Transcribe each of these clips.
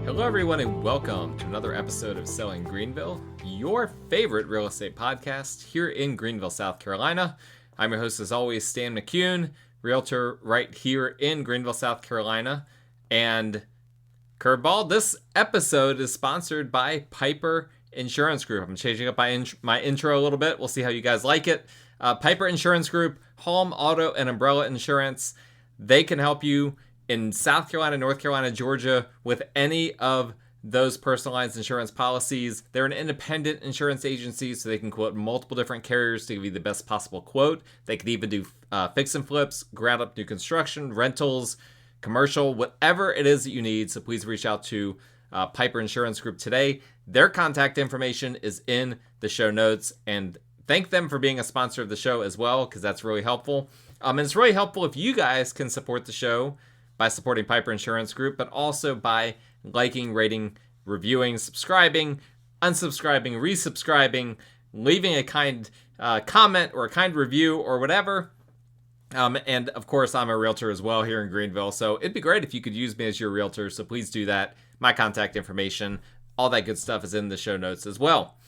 Hello, everyone, and welcome to another episode of Selling Greenville, your favorite real estate podcast here in Greenville, South Carolina. I'm your host, as always, Stan McCune, realtor right here in Greenville, South Carolina. And curveball, this episode is sponsored by Piper Insurance Group. I'm changing up my intro a little bit. We'll see how you guys like it. Piper Insurance Group, home, auto, and umbrella insurance. They can help you in South Carolina, North Carolina, Georgia, with any of those personalized insurance policies. They're an independent insurance agency, so they can quote multiple different carriers to give you the best possible quote. They can even do fix and flips, ground up new construction, rentals, commercial, whatever it is that you need. So please reach out to Piper Insurance Group today. Their contact information is in the show notes, and thank them for being a sponsor of the show as well, because that's really helpful. And it's really helpful if you guys can support the show by supporting Piper Insurance Group, but also by liking, rating, reviewing, subscribing, unsubscribing, resubscribing, leaving a kind comment or a kind review or whatever. And of course, I'm a realtor as well here in Greenville, so it'd be great if you could use me as your realtor, so please do that. My contact information, all that good stuff is in the show notes as well.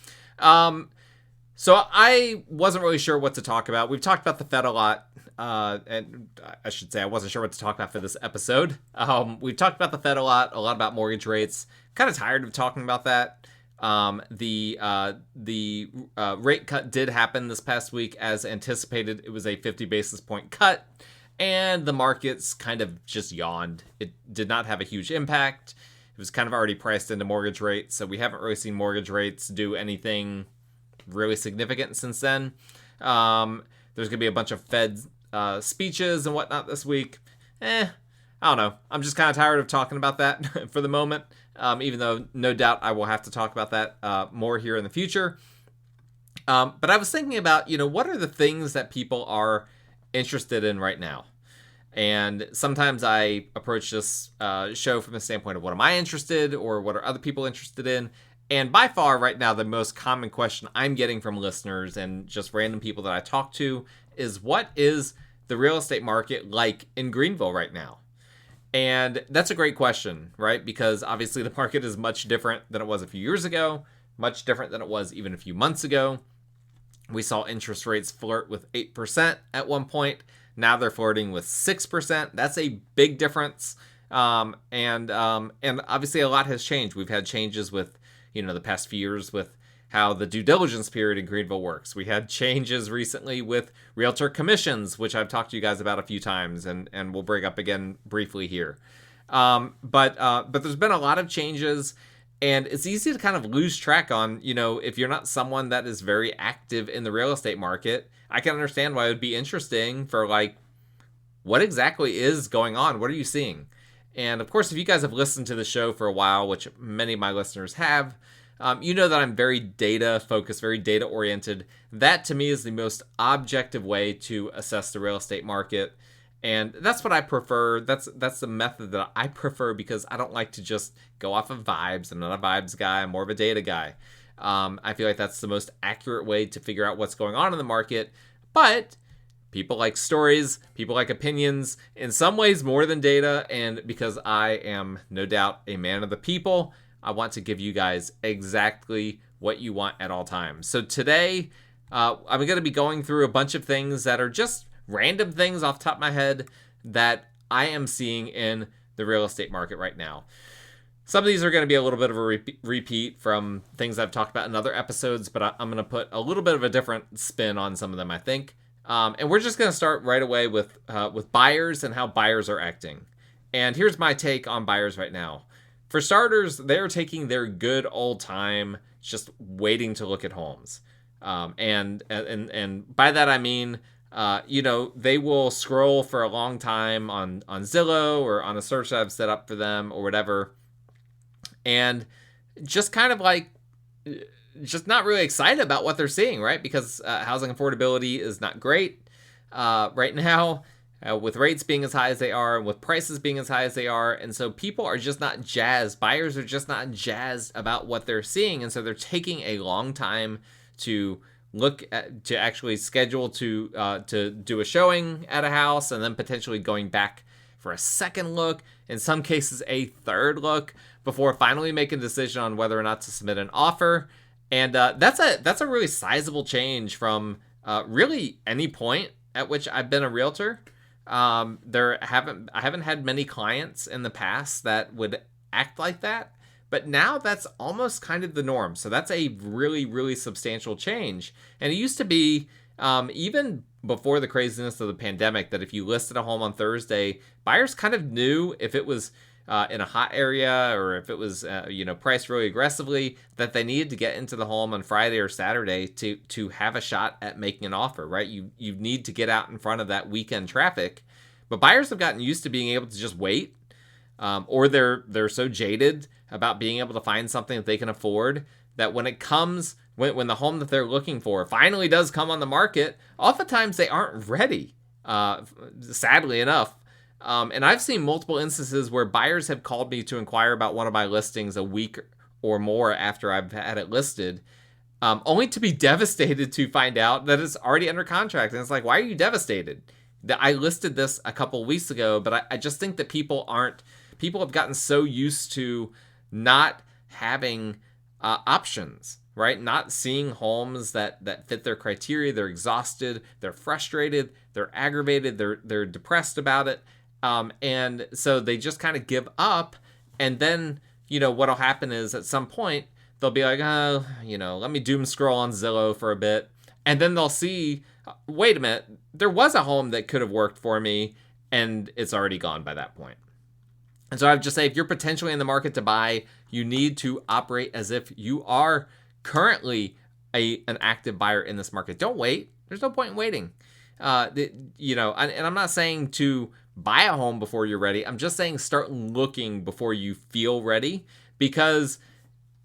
So I wasn't really sure what to talk about. We've talked about the Fed a lot. And I should say I wasn't sure what to talk about for this episode. We've talked about the Fed a lot about mortgage rates. Kind of tired of talking about that. The rate cut did happen this past week as anticipated. It was a 50 basis point cut, and the markets kind of just yawned. It did not have a huge impact. It was kind of already priced into mortgage rates, so we haven't really seen mortgage rates do anything really significant since then. There's going to be a bunch of Fed speeches and whatnot this week. I don't know. I'm just kind of tired of talking about that for the moment, even though no doubt I will have to talk about that more here in the future. But I was thinking about, what are the things that people are interested in right now? And sometimes I approach this show from the standpoint of what am I interested or what are other people interested in? And by far right now, the most common question I'm getting from listeners and just random people that I talk to is, what is the real estate market like in Greenville right now? And that's a great question, right? Because obviously the market is much different than it was a few years ago, much different than it was even a few months ago. We saw interest rates flirt with 8% at one point. Now they're flirting with 6%. That's a big difference. And obviously a lot has changed. We've had changes with the past few years with how the due diligence period in Greenville works. We had changes recently with realtor commissions, which I've talked to you guys about a few times, and we'll bring up again briefly here. But there's been a lot of changes, and it's easy to kind of lose track on, if you're not someone that is very active in the real estate market. I can understand why it would be interesting for, what exactly is going on? What are you seeing? And of course, if you guys have listened to the show for a while, which many of my listeners have, you know that I'm very data focused, very data oriented. That to me is the most objective way to assess the real estate market. And that's what I prefer. That's the method that I prefer, because I don't like to just go off of vibes. I'm not a vibes guy. I'm more of a data guy. I feel like that's the most accurate way to figure out what's going on in the market. But people like stories, people like opinions, in some ways more than data. And because I am no doubt a man of the people, I want to give you guys exactly what you want at all times. So today, I'm going to be going through a bunch of things that are just random things off the top of my head that I am seeing in the real estate market right now. Some of these are going to be a little bit of a repeat from things I've talked about in other episodes, but I'm going to put a little bit of a different spin on some of them, I think. And we're just going to start right away with buyers and how buyers are acting. And here's my take on buyers right now. For starters, they're taking their good old time just waiting to look at homes. And by that I mean, they will scroll for a long time on Zillow or on a search that I've set up for them or whatever. And just kind of just not really excited about what they're seeing, right? Because housing affordability is not great right now. With rates being as high as they are, and with prices being as high as they are. And so people are just not jazzed. Buyers are just not jazzed about what they're seeing. And so they're taking a long time to actually schedule to do a showing at a house, and then potentially going back for a second look, in some cases a third look, before finally making a decision on whether or not to submit an offer. And that's a really sizable change from really any point at which I've been a realtor. I haven't had many clients in the past that would act like that, but now that's almost kind of the norm. So that's a really, really substantial change. And it used to be, even before the craziness of the pandemic, that if you listed a home on Thursday, buyers kind of knew if it was in a hot area or if it was priced really aggressively, that they needed to get into the home on Friday or Saturday to have a shot at making an offer, right? You need to get out in front of that weekend traffic. But buyers have gotten used to being able to just wait, or they're so jaded about being able to find something that they can afford that when it comes, when the home that they're looking for finally does come on the market, oftentimes they aren't ready, sadly enough. And I've seen multiple instances where buyers have called me to inquire about one of my listings a week or more after I've had it listed, only to be devastated to find out that it's already under contract. And it's like, why are you devastated? That I listed this a couple weeks ago, but I just think that people have gotten so used to not having options, right? Not seeing homes that fit their criteria. They're exhausted, they're frustrated, they're aggravated, they're depressed about it. And so they just kind of give up. And then, what'll happen is at some point they'll be like, let me doom scroll on Zillow for a bit. And then they'll see, wait a minute, there was a home that could have worked for me, and it's already gone by that point. And so I would just say, if you're potentially in the market to buy, you need to operate as if you are currently an active buyer in this market. Don't wait. There's no point in waiting. And I'm not saying to buy a home before you're ready. I'm just saying start looking before you feel ready, because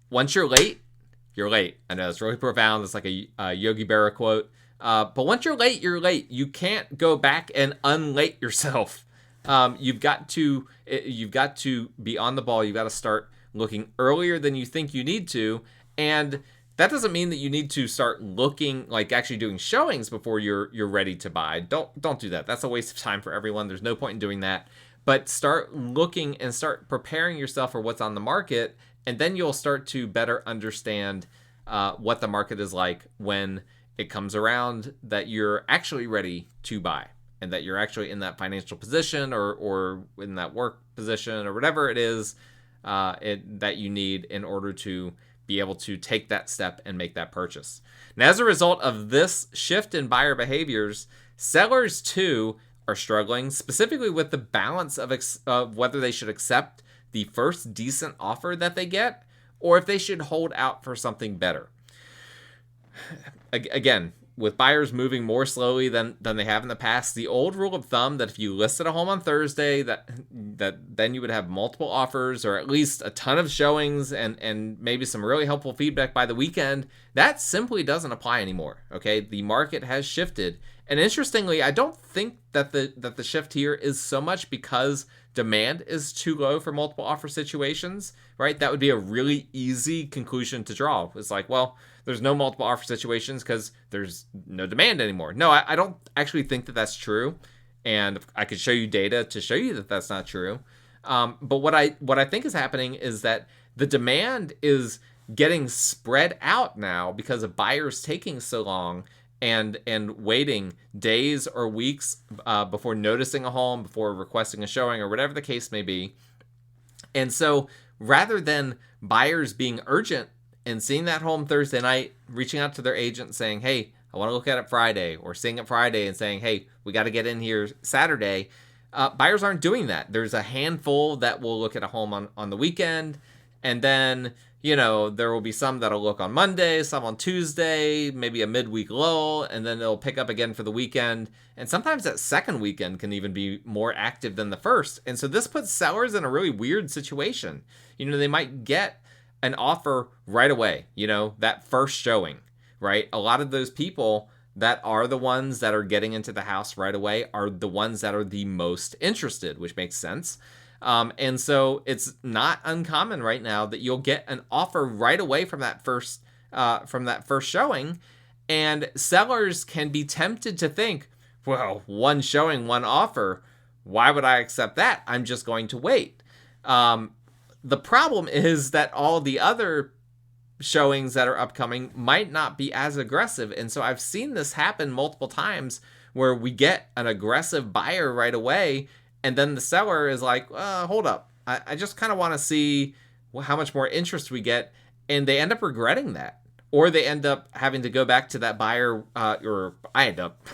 once you're late, you're late. I know it's really profound. It's like a Yogi Berra quote. But once you're late, you're late. You can't go back and unlate yourself. You've got to be on the ball. You've got to start looking earlier than you think you need to. And that doesn't mean that you need to start looking, like actually doing showings before you're ready to buy. Don't do that. That's a waste of time for everyone. There's no point in doing that. But start looking and start preparing yourself for what's on the market, and then you'll start to better understand what the market is like when it comes around, that you're actually ready to buy, and that you're actually in that financial position or in that work position or whatever it is that you need in order to be able to take that step and make that purchase. Now, as a result of this shift in buyer behaviors, sellers too are struggling, specifically with the balance of whether they should accept the first decent offer that they get, or if they should hold out for something better. Again, with buyers moving more slowly than they have in the past, the old rule of thumb that if you listed a home on Thursday, that then you would have multiple offers or at least a ton of showings and maybe some really helpful feedback by the weekend, that simply doesn't apply anymore. Okay, the market has shifted, and interestingly, I don't think that the shift here is so much because demand is too low for multiple offer situations, right? That would be a really easy conclusion to draw. It's like, well, there's no multiple offer situations because there's no demand anymore. No, I don't actually think that that's true. And I could show you data to show you that that's not true. But what I think is happening is that the demand is getting spread out now because of buyers taking so long and waiting days or weeks before noticing a home, before requesting a showing, or whatever the case may be. And so rather than buyers being urgent and seeing that home Thursday night, reaching out to their agent saying, hey, I want to look at it Friday, or seeing it Friday and saying, hey, we got to get in here Saturday, buyers aren't doing that. There's a handful that will look at a home on the weekend, and then, there will be some that'll look on Monday, some on Tuesday, maybe a midweek lull, and then they'll pick up again for the weekend. And sometimes that second weekend can even be more active than the first. And so this puts sellers in a really weird situation. They might get an offer right away, that first showing, right? A lot of those people that are the ones that are getting into the house right away are the ones that are the most interested, which makes sense. And so it's not uncommon right now that you'll get an offer right away from that first showing, and sellers can be tempted to think, well, one showing, one offer, why would I accept that? I'm just going to wait. The problem is that all the other showings that are upcoming might not be as aggressive. And so I've seen this happen multiple times where we get an aggressive buyer right away, and then the seller is like, hold up. I just kind of want to see how much more interest we get. And they end up regretting that. Or they end up having to go back to that buyer, or I end up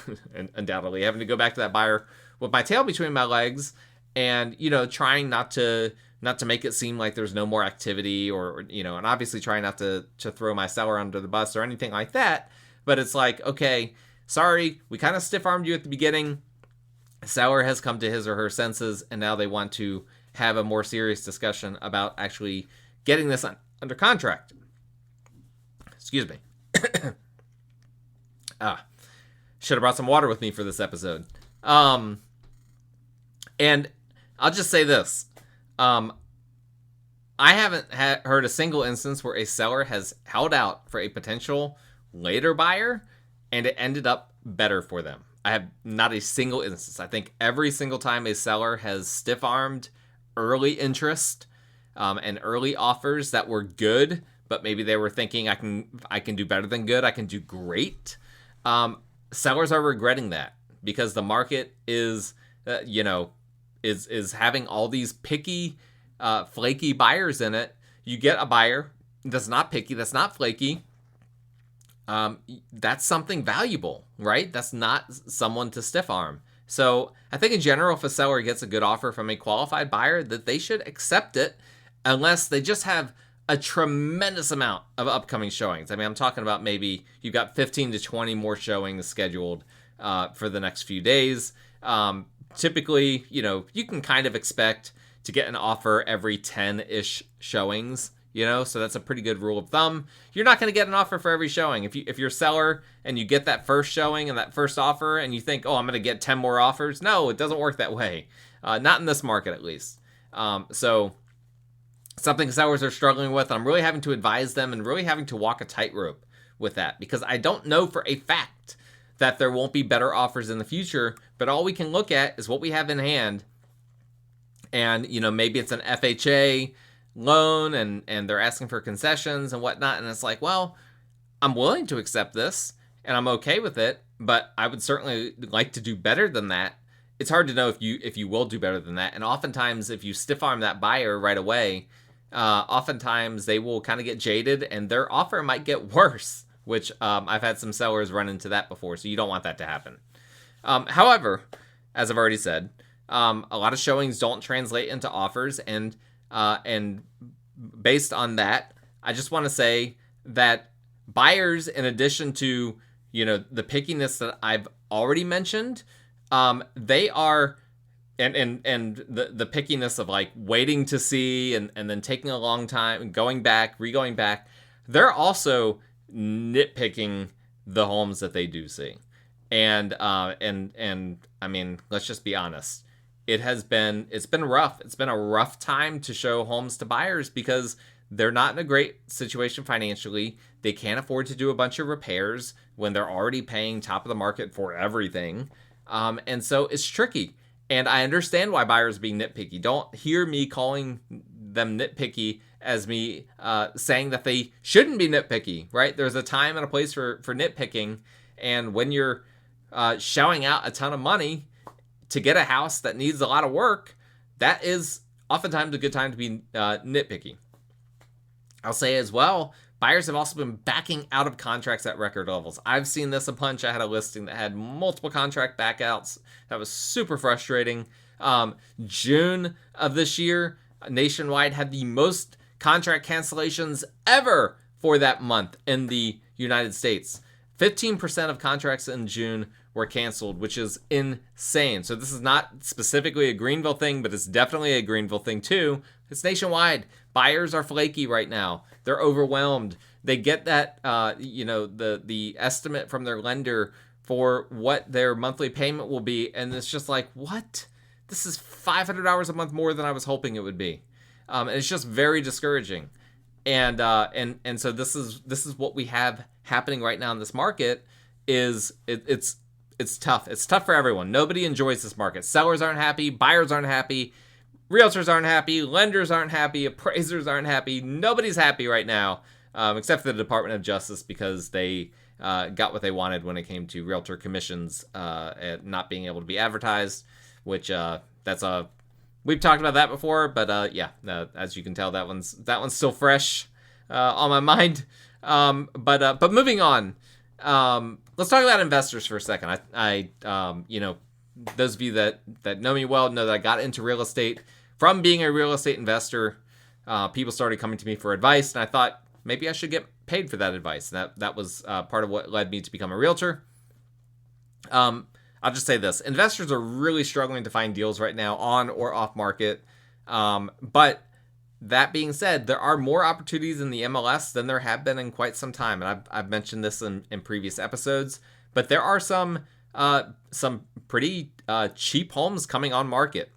undoubtedly having to go back to that buyer with my tail between my legs and, trying not to make it seem like there's no more activity or and obviously trying not to throw my seller under the bus or anything like that. But it's like, okay, sorry, we kind of stiff-armed you at the beginning. Seller has come to his or her senses, and now they want to have a more serious discussion about actually getting this under contract. Excuse me. Should have brought some water with me for this episode. And I'll just say this. I haven't heard a single instance where a seller has held out for a potential later buyer and it ended up better for them. I have not a single instance. I think every single time a seller has stiff-armed early interest and early offers that were good, but maybe they were thinking I can do better than good, I can do great. Sellers are regretting that because the market is having all these picky, flaky buyers in it. You get a buyer that's not picky, that's not flaky. That's something valuable, right? That's not someone to stiff arm. So I think in general, if a seller gets a good offer from a qualified buyer, that they should accept it unless they just have a tremendous amount of upcoming showings. I mean, I'm talking about maybe you've got 15 to 20 more showings scheduled for the next few days. Typically, you can kind of expect to get an offer every 10-ish showings, so that's a pretty good rule of thumb. You're not going to get an offer for every showing. If you're a seller and you get that first showing and that first offer and you think, I'm going to get 10 more offers. No, it doesn't work that way. Not in this market, at least. So something sellers are struggling with. I'm really having to advise them and really having to walk a tightrope with that because I don't know for a fact that there won't be better offers in the future, but all we can look at is what we have in hand. And, maybe it's an FHA loan and they're asking for concessions and whatnot. And it's like, well, I'm willing to accept this and I'm okay with it, but I would certainly like to do better than that. It's hard to know if you will do better than that. And oftentimes if you stiff arm that buyer right away, oftentimes they will kind of get jaded and their offer might get worse, which I've had some sellers run into that before. So you don't want that to happen. However, as I've already said, a lot of showings don't translate into offers, and based on that, I just want to say that buyers, in addition to the pickiness that I've already mentioned, they are and the pickiness of like waiting to see and then taking a long time and going back, re-going back, they're also nitpicking the homes that they do see, and I mean, let's just be honest. It's been rough. It's been a rough time to show homes to buyers because they're not in a great situation financially. They can't afford to do a bunch of repairs when they're already paying top of the market for everything. And so it's tricky. And I understand why buyers are being nitpicky. Don't hear me calling them nitpicky as me saying that they shouldn't be nitpicky, right? There's a time and a place for nitpicking. And when you're shelling out a ton of money to get a house that needs a lot of work, that is oftentimes a good time to be nitpicky. I'll say as well, buyers have also been backing out of contracts at record levels. I've seen this a bunch. I had a listing that had multiple contract backouts. That was super frustrating. June of this year, nationwide had the most contract cancellations ever for that month in the United States. 15% of contracts in June were canceled, which is insane. So this is not specifically a Greenville thing, but it's definitely a Greenville thing too. It's nationwide. Buyers are flaky right now. They're overwhelmed. They get that, the estimate from their lender for what their monthly payment will be, and it's just like, what? This is $500 a month more than I was hoping it would be, and it's just very discouraging. And so this is what we have happening right now in this market. It's it's tough. It's tough for everyone. Nobody enjoys this market. Sellers aren't happy. Buyers aren't happy. Realtors aren't happy. Lenders aren't happy. Appraisers aren't happy. Nobody's happy right now, except for the Department of Justice, because they got what they wanted when it came to realtor commissions not being able to be advertised, which we've talked about that before, but as you can tell, that one's still fresh on my mind. But moving on, let's talk about investors for a second. I those of you that know me well know that I got into real estate from being a real estate investor. People started coming to me for advice, and I thought maybe I should get paid for that advice. And that was part of what led me to become a realtor. I'll just say this. Investors are really struggling to find deals right now on or off market. But that being said, there are more opportunities in the MLS than there have been in quite some time. And I've mentioned this in previous episodes, but there are some pretty cheap homes coming on market,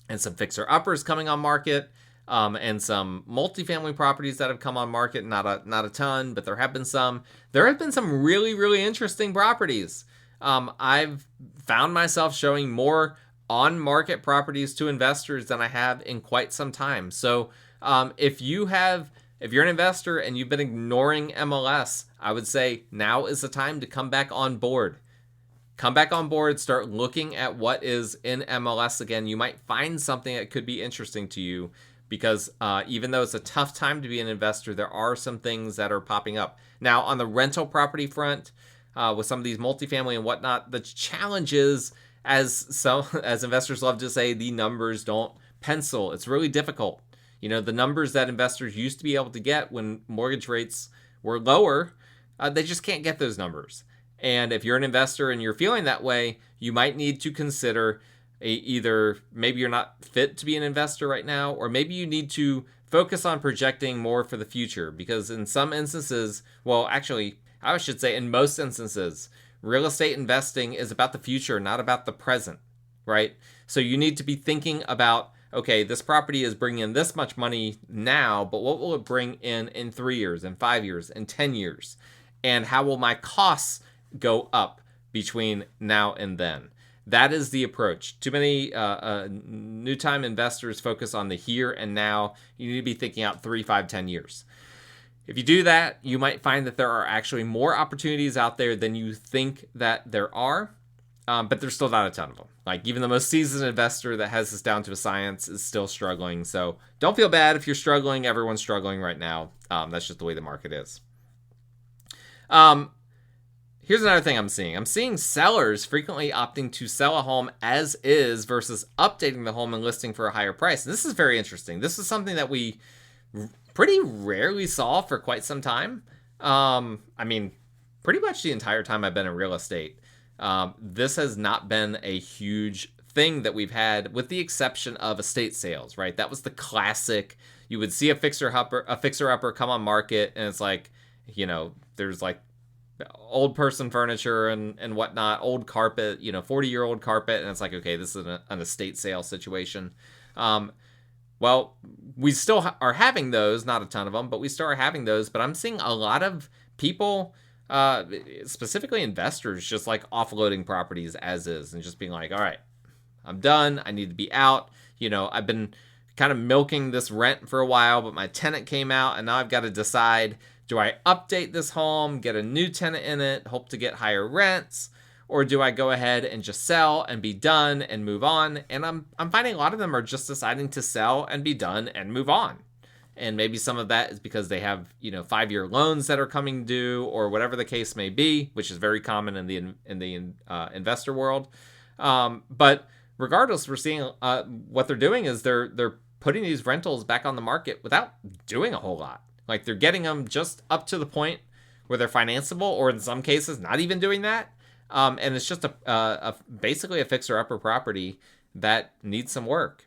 and some fixer-uppers coming on market, and some multifamily properties that have come on market. Not a ton, but there have been some. There have been some really, really interesting properties. I've found myself showing more on-market properties to investors than I have in quite some time. So if you're an investor and you've been ignoring MLS, I would say now is the time to come back on board. Come back on board, start looking at what is in MLS again. You might find something that could be interesting to you, because even though it's a tough time to be an investor, there are some things that are popping up. Now, on the rental property front, with some of these multifamily and whatnot, the challenge is, as investors love to say, the numbers don't pencil. It's really difficult. The numbers that investors used to be able to get when mortgage rates were lower, they just can't get those numbers. And if you're an investor and you're feeling that way, you might need to consider either maybe you're not fit to be an investor right now, or maybe you need to focus on projecting more for the future. Because in some instances, well, actually, I should say in most instances, real estate investing is about the future, not about the present, right? So you need to be thinking about, okay, this property is bringing in this much money now, but what will it bring in 3 years, in 5 years, in 10 years? And how will my costs go up between now and then? That is the approach. Too many new time investors focus on the here and now. You need to be thinking out 3, 5, 10 years. If you do that, you might find that there are actually more opportunities out there than you think that there are, but there's still not a ton of them. Like, even the most seasoned investor that has this down to a science is still struggling. So don't feel bad if you're struggling. Everyone's struggling right now. That's just the way the market is. Here's another thing I'm seeing. I'm seeing sellers frequently opting to sell a home as is versus updating the home and listing for a higher price. And this is very interesting. This is something that we pretty rarely saw for quite some time. Pretty much the entire time I've been in real estate. This has not been a huge thing that we've had, with the exception of estate sales, right? That was the classic. You would see a fixer-upper come on market, and it's like, there's like old person furniture and whatnot, old carpet, 40-year-old carpet, and it's like, okay, this is an estate sale situation. Well, we still are having those, not a ton of them, but we still are having those. But I'm seeing a lot of people, specifically investors, just like offloading properties as is and just being like, all right, I'm done. I need to be out. I've been kind of milking this rent for a while, but my tenant came out, and now I've got to decide, do I update this home, get a new tenant in it, hope to get higher rents? Or do I go ahead and just sell and be done and move on? And I'm finding a lot of them are just deciding to sell and be done and move on. And maybe some of that is because they have 5-year loans that are coming due, or whatever the case may be, which is very common in the investor world. But regardless, we're seeing what they're doing is they're putting these rentals back on the market without doing a whole lot. Like, they're getting them just up to the point where they're financeable, or in some cases not even doing that. And it's just basically a fixer-upper property that needs some work.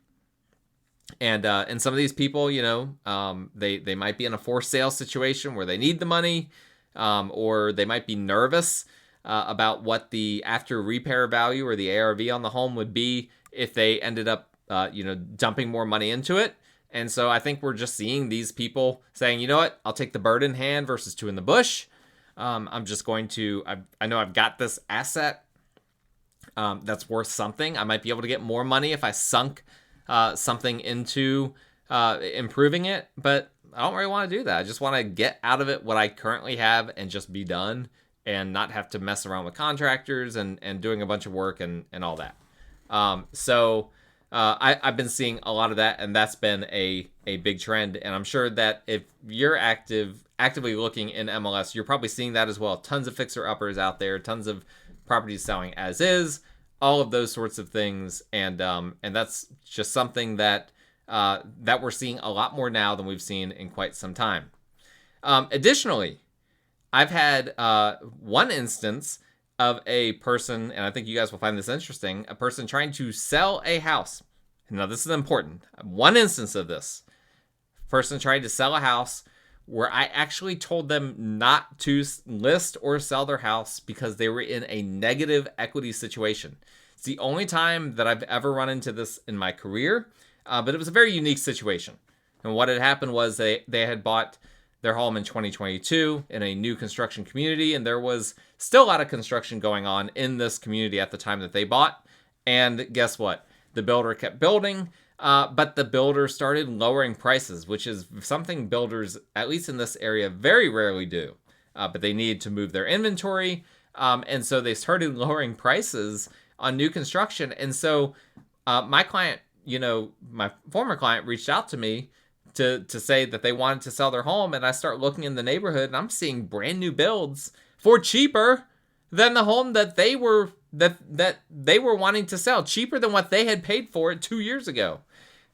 And some of these people, they might be in a forced sale situation where they need the money, or they might be nervous about what the after repair value or the ARV on the home would be if they ended up, dumping more money into it. And so I think we're just seeing these people saying, you know what, I'll take the bird in hand versus two in the bush. I'm just going to, I know I've got this asset. that's worth something. I might be able to get more money if I sunk something into improving it, but I don't really want to do that. I just want to get out of it what I currently have and just be done and not have to mess around with contractors and doing a bunch of work and all that. I've been seeing a lot of that, and that's been a big trend. And I'm sure that if you're actively looking in MLS, you're probably seeing that as well. Tons of fixer-uppers out there, tons of properties selling as is, all of those sorts of things. And that's just something that we're seeing a lot more now than we've seen in quite some time. Additionally, I've had one instance of a person, and I think you guys will find this interesting, a person trying to sell a house. Now, this is important. One instance of this. Person trying to sell a house where I actually told them not to list or sell their house because they were in a negative equity situation. It's the only time that I've ever run into this in my career, but it was a very unique situation. And what had happened was they had bought their home in 2022 in a new construction community, and there was still a lot of construction going on in this community at the time that they bought. And guess what? The builder kept building, but the builder started lowering prices, which is something builders, at least in this area, very rarely do. But they need to move their inventory, and so they started lowering prices on new construction. And so my client, my former client, reached out to me to say that they wanted to sell their home, and I start looking in the neighborhood, and I'm seeing brand new builds for cheaper than the home that they were wanting to sell, cheaper than what they had paid for it 2 years ago.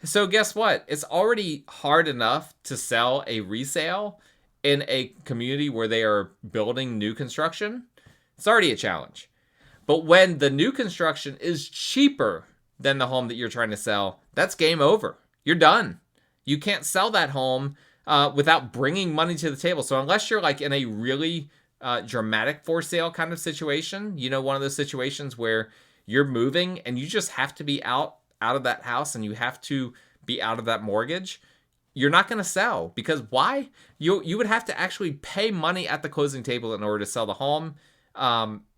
So guess what? It's already hard enough to sell a resale in a community where they are building new construction. It's already a challenge. But when the new construction is cheaper than the home that you're trying to sell, that's game over. You're done. You can't sell that home without bringing money to the table. So unless you're like in a really dramatic for sale kind of situation, one of those situations where you're moving and you just have to be out of that house and you have to be out of that mortgage, you're not going to sell. Because why? You would have to actually pay money at the closing table in order to sell the home.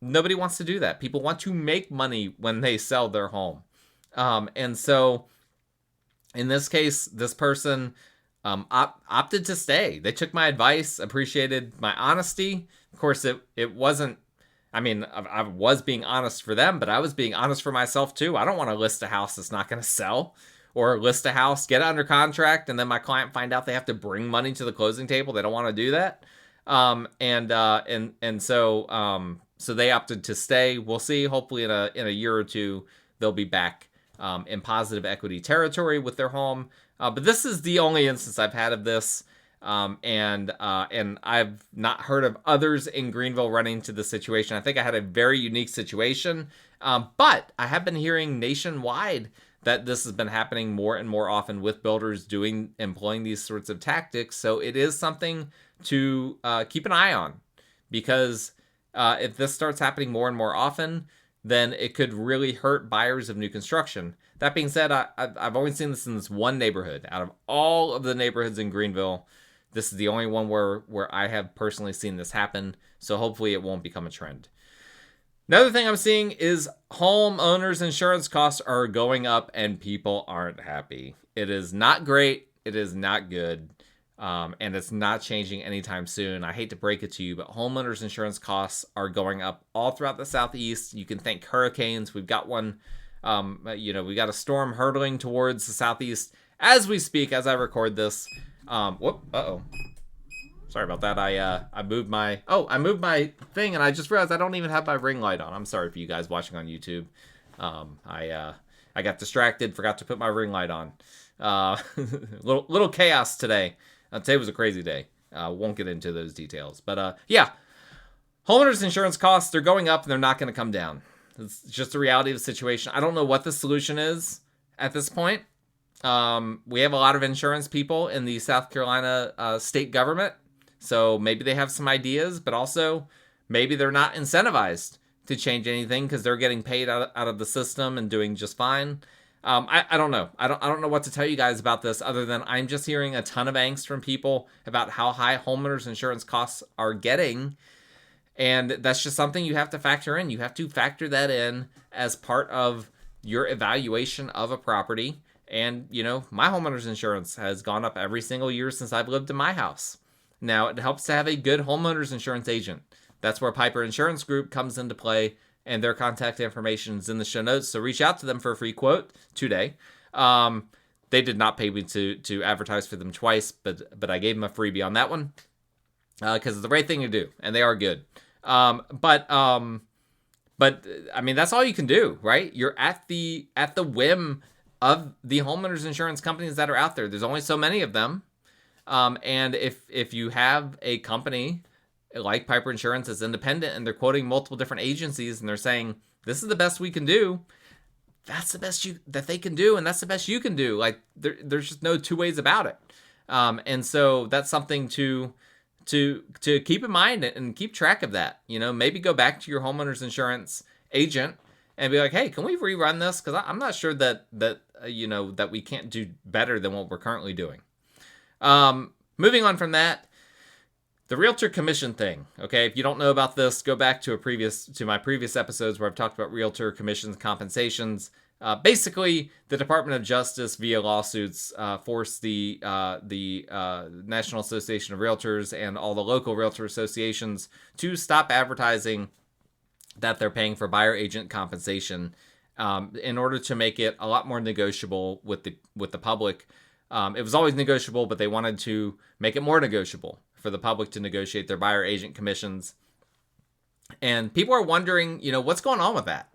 Nobody wants to do that. People want to make money when they sell their home. And so in this case, this person opted to stay. They took my advice, appreciated my honesty. Of course, it wasn't, I was being honest for them, but I was being honest for myself too. I don't want to list a house that's not going to sell, or list a house, get it under contract, and then my client find out they have to bring money to the closing table. They don't want to do that. So they opted to stay. We'll see. Hopefully in a year or two, they'll be back in positive equity territory with their home. But this is the only instance I've had of this. And I've not heard of others in Greenville running into the situation. I think I had a very unique situation. But I have been hearing nationwide that this has been happening more and more often with builders employing these sorts of tactics. So it is something to keep an eye on, because if this starts happening more and more often, then it could really hurt buyers of new construction. That being said, I've only seen this in this one neighborhood. Out of all of the neighborhoods in Greenville, this is the only one where I have personally seen this happen. So hopefully it won't become a trend. Another thing I'm seeing is homeowners insurance costs are going up and people aren't happy. It is not great. It is not good. And it's not changing anytime soon. I hate to break it to you, but homeowners insurance costs are going up all throughout the Southeast. You can thank hurricanes. We've got one, we got a storm hurtling towards the Southeast as we speak, as I record this. Sorry about that. I moved my thing, and I just realized I don't even have my ring light on. I'm sorry for you guys watching on YouTube. I got distracted, forgot to put my ring light on. Little chaos today. Today was a crazy day. Won't get into those details. But homeowners insurance costs, they're going up and they're not going to come down. It's just the reality of the situation. I don't know what the solution is at this point. We have a lot of insurance people in the South Carolina state government. So maybe they have some ideas, but also maybe they're not incentivized to change anything because they're getting paid out of the system and doing just fine. I don't know. I don't know what to tell you guys about this other than I'm just hearing a ton of angst from people about how high homeowners insurance costs are getting. And that's just something you have to factor in. You have to factor that in as part of your evaluation of a property. And, my homeowner's insurance has gone up every single year since I've lived in my house. Now, it helps to have a good homeowner's insurance agent. That's where Piper Insurance Group comes into play, and their contact information is in the show notes. So reach out to them for a free quote today. They did not pay me to advertise for them twice, but I gave them a freebie on that one because it's the right thing to do, and they are good. But I mean, that's all you can do, right? You're at the whim of the homeowners insurance companies that are out there. There's only so many of them. And if you have a company like Piper Insurance that's independent and they're quoting multiple different agencies and they're saying, this is the best we can do, that's the best that they can do, and that's the best you can do. Like, there's just no two ways about it. And so that's something to keep in mind and keep track of that. Maybe go back to your homeowner's insurance agent and be like, hey, can we rerun this? Because I'm not sure that we can't do better than what we're currently doing. Moving on from that, the realtor commission thing. Okay, if you don't know about this, go back to my previous episodes where I've talked about realtor commissions, compensations. Basically, the Department of Justice via lawsuits forced the National Association of Realtors and all the local realtor associations to stop advertising that they're paying for buyer agent compensation in order to make it a lot more negotiable with the public. It was always negotiable, but they wanted to make it more negotiable for the public to negotiate their buyer agent commissions. And people are wondering, what's going on with that?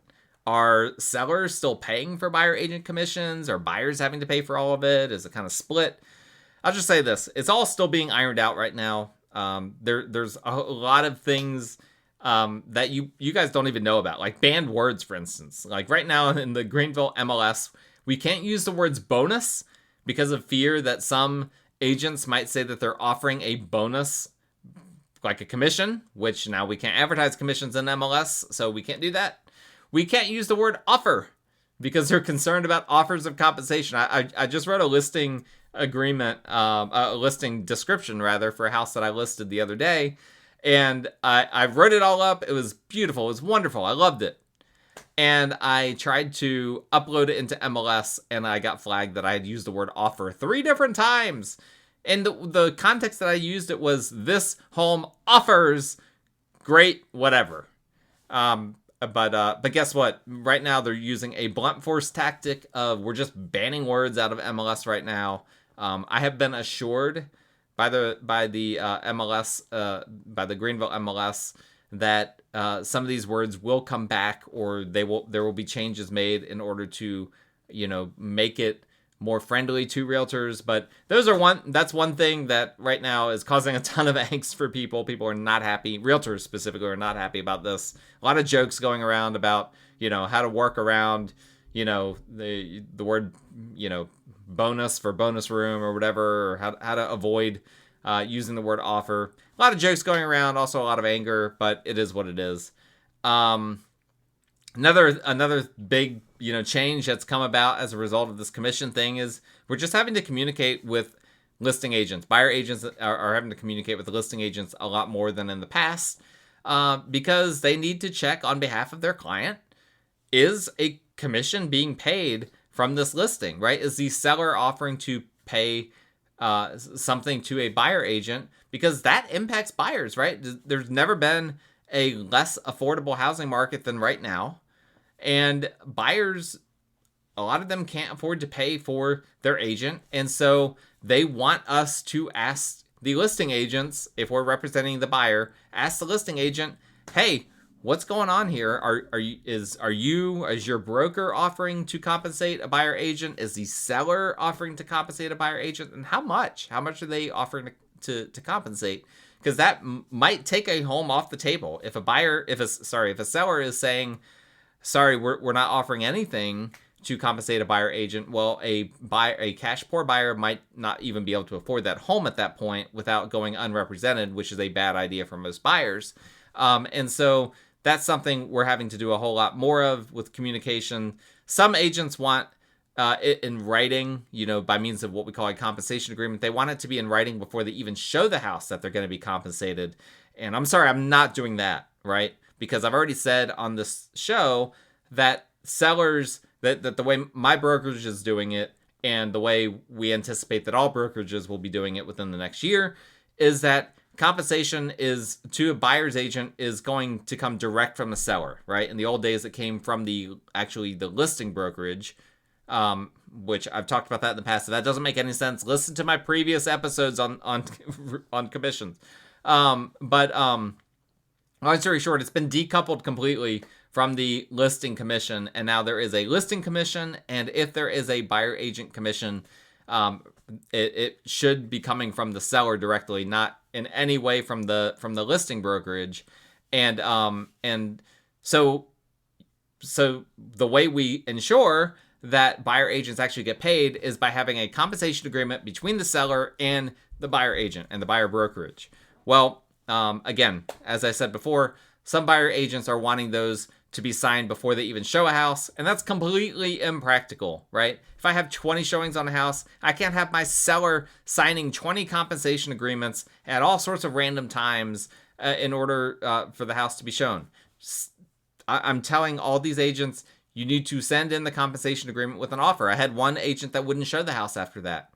Are sellers still paying for buyer agent commissions? Are buyers having to pay for all of it? Is it kind of split? I'll just say this. It's all still being ironed out right now. There's a lot of things that you guys don't even know about, like banned words, for instance. Like right now in the Greenville MLS, we can't use the words bonus because of fear that some agents might say that they're offering a bonus, like a commission, which now we can't advertise commissions in MLS, so we can't do that. We can't use the word offer because they're concerned about offers of compensation. I just wrote a listing agreement, a listing description rather, for a house that I listed the other day. And I wrote it all up. It was beautiful. It was wonderful. I loved it. And I tried to upload it into MLS, and I got flagged that I had used the word offer 3 different times. And the context that I used it was, this home offers great whatever. But guess what? Right now they're using a blunt force tactic of, we're just banning words out of MLS right now. I have been assured by the MLS, by the Greenville MLS, that some of these words will come back, or there will be changes made in order to, make it more friendly to realtors. But that's one thing that right now is causing a ton of angst for people. People are not happy. Realtors specifically are not happy about this. A lot of jokes going around about, how to work around, the word, bonus for bonus room or whatever, or how to avoid using the word offer. A lot of jokes going around, also a lot of anger, but it is what it is. Another big, change that's come about as a result of this commission thing is we're just having to communicate with listing agents. Buyer agents are having to communicate with the listing agents a lot more than in the past because they need to check on behalf of their client. Is a commission being paid from this listing, right? Is the seller offering to pay something to a buyer agent? Because that impacts buyers, right? There's never been a less affordable housing market than right now. And buyers, a lot of them can't afford to pay for their agent. And so they want us to ask the listing agents, if we're representing the buyer, ask the listing agent, hey, what's going on here? Is your broker offering to compensate a buyer agent? Is the seller offering to compensate a buyer agent? And how much? How much are they offering to compensate? Because that might take a home off the table. If a seller is saying, sorry, we're not offering anything to compensate a buyer agent, well, a cash poor buyer might not even be able to afford that home at that point without going unrepresented, which is a bad idea for most buyers. And so that's something we're having to do a whole lot more of with communication. Some agents want it in writing, by means of what we call a compensation agreement. They want it to be in writing before they even show the house that they're going to be compensated. And I'm sorry, I'm not doing that. right? Because I've already said on this show that sellers, that the way my brokerage is doing it and the way we anticipate that all brokerages will be doing it within the next year is that compensation is to a buyer's agent is going to come direct from the seller, right? In the old days, it came from the listing brokerage, which I've talked about that in the past. If that doesn't make any sense, listen to my previous episodes on commissions. Long story short, it's been decoupled completely from the listing commission, and now there is a listing commission, and if there is a buyer agent commission, it should be coming from the seller directly, not in any way from the listing brokerage. And so the way we ensure that buyer agents actually get paid is by having a compensation agreement between the seller and the buyer agent and the buyer brokerage. Well, again, as I said before, some buyer agents are wanting those to be signed before they even show a house, and that's completely impractical, right? If I have 20 showings on a house, I can't have my seller signing 20 compensation agreements at all sorts of random times in order for the house to be shown. I'm telling all these agents, you need to send in the compensation agreement with an offer. I had one agent that wouldn't show the house after that.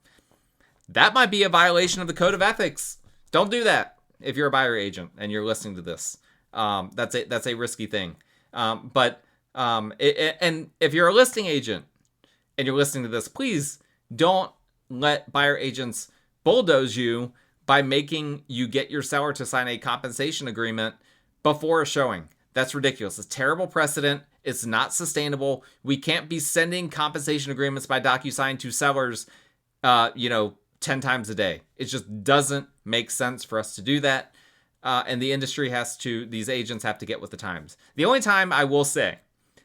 That might be a violation of the code of ethics. Don't do that if you're a buyer agent and you're listening to this. That's a risky thing. And if you're a listing agent and you're listening to this, please don't let buyer agents bulldoze you by making you get your seller to sign a compensation agreement before a showing. That's ridiculous. It's terrible precedent. It's not sustainable. We can't be sending compensation agreements by DocuSign to sellers, 10 times a day. It just doesn't make sense for us to do that. And the industry these agents have to get with the times. The only time I will say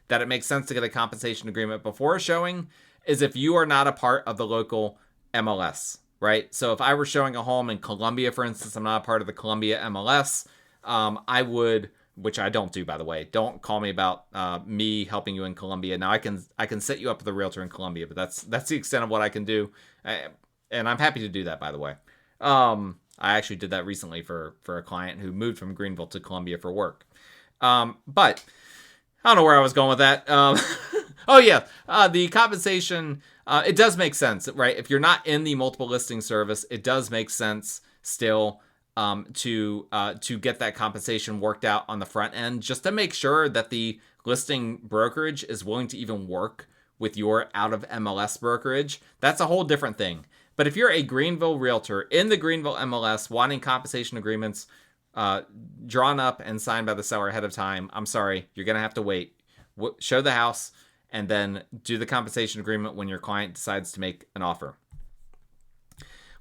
that it makes sense to get a compensation agreement before a showing is if you are not a part of the local MLS, right? So if I were showing a home in Columbia, for instance, I'm not a part of the Columbia MLS, I would, which I don't do, by the way. Don't call me about me helping you in Columbia. Now I can set you up with a realtor in Columbia, but that's the extent of what I can do. And I'm happy to do that, by the way. I actually did that recently for a client who moved from Greenville to Columbia for work. But I don't know where I was going with that. The compensation, it does make sense, right? If you're not in the multiple listing service, it does make sense still to get that compensation worked out on the front end, just to make sure that the listing brokerage is willing to even work with your out of MLS brokerage. That's a whole different thing. But if you're a Greenville realtor in the Greenville MLS wanting compensation agreements drawn up and signed by the seller ahead of time, I'm sorry, you're going to have to wait. Show the house and then do the compensation agreement when your client decides to make an offer.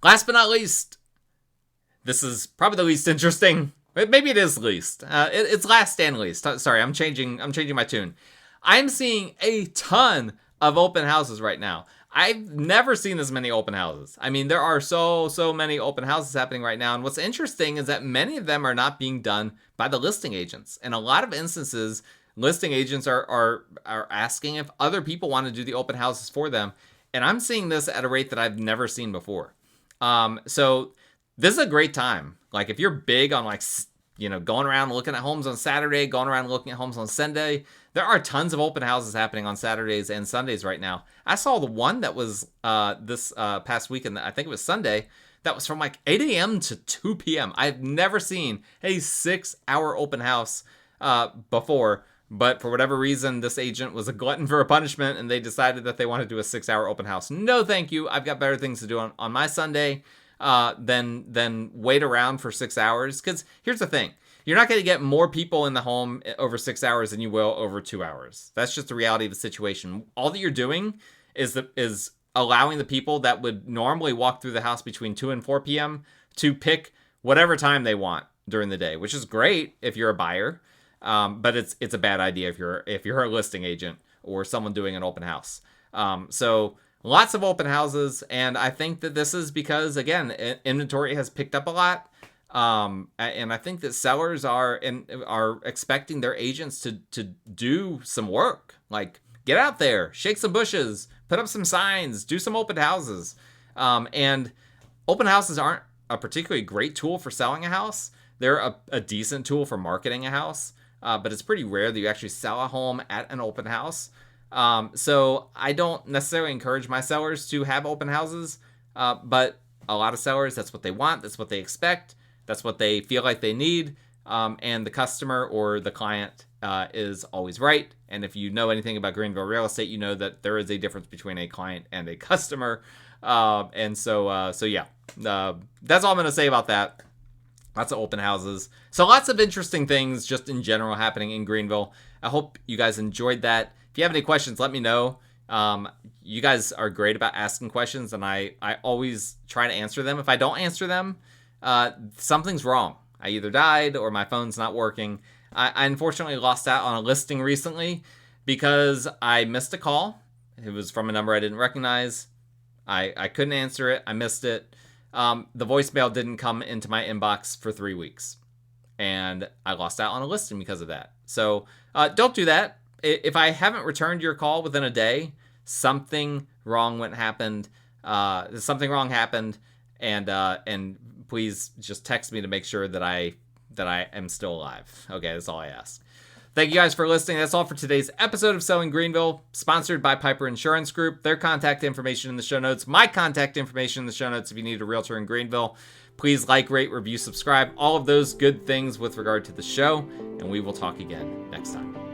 Last but not least, this is probably the least interesting. Maybe it is least. It's last and least. Sorry, I'm changing my tune. I'm seeing a ton of open houses right now. I've never seen this many open houses. I mean, there are so many open houses happening right now. And what's interesting is that many of them are not being done by the listing agents. In a lot of instances, listing agents are asking if other people want to do the open houses for them. And I'm seeing this at a rate that I've never seen before. So this is a great time. Like if you're big on going around looking at homes on Saturday, going around looking at homes on Sunday, there are tons of open houses happening on Saturdays and Sundays right now. I saw the one that was this past weekend, I think it was Sunday, that was from 8 a.m. to 2 p.m. I've never seen a 6-hour open house before, but for whatever reason, this agent was a glutton for a punishment and they decided that they wanted to do a 6-hour open house. No, thank you. I've got better things to do on my Sunday than wait around for 6 hours. Because here's the thing. You're not going to get more people in the home over 6 hours than you will over 2 hours. That's just the reality of the situation. All that you're doing is allowing the people that would normally walk through the house between 2 and 4 p.m. to pick whatever time they want during the day, which is great if you're a buyer, but it's a bad idea if you're a listing agent or someone doing an open house. So lots of open houses, and I think that this is because, again, inventory has picked up a lot. And I think that sellers are expecting their agents to do some work, like get out there, shake some bushes, put up some signs, do some open houses. And open houses aren't a particularly great tool for selling a house. They're a decent tool for marketing a house, but it's pretty rare that you actually sell a home at an open house. So I don't necessarily encourage my sellers to have open houses, but a lot of sellers, that's what they want, that's what they expect, that's what they feel like they need, and the customer or the client is always right. And if you know anything about Greenville real estate, you know that there is a difference between a client and a customer. That's all I'm going to say about that. Lots of open houses. So lots of interesting things just in general happening in Greenville. I hope you guys enjoyed that. If you have any questions, let me know. You guys are great about asking questions, and I always try to answer them. If I don't answer them, something's wrong. I either died or my phone's not working. I unfortunately lost out on a listing recently because I missed a call. It was from a number I didn't recognize. I couldn't answer it. I missed it. The voicemail didn't come into my inbox for 3 weeks, and I lost out on a listing because of that. So don't do that. If I haven't returned your call within a day, something wrong happened, and please just text me to make sure that I am still alive. Okay, that's all I ask. Thank you guys for listening. That's all for today's episode of Selling Greenville, sponsored by Piper Insurance Group. Their contact information in the show notes. My contact information in the show notes if you need a realtor in Greenville. Please like, rate, review, subscribe, all of those good things with regard to the show, and we will talk again next time.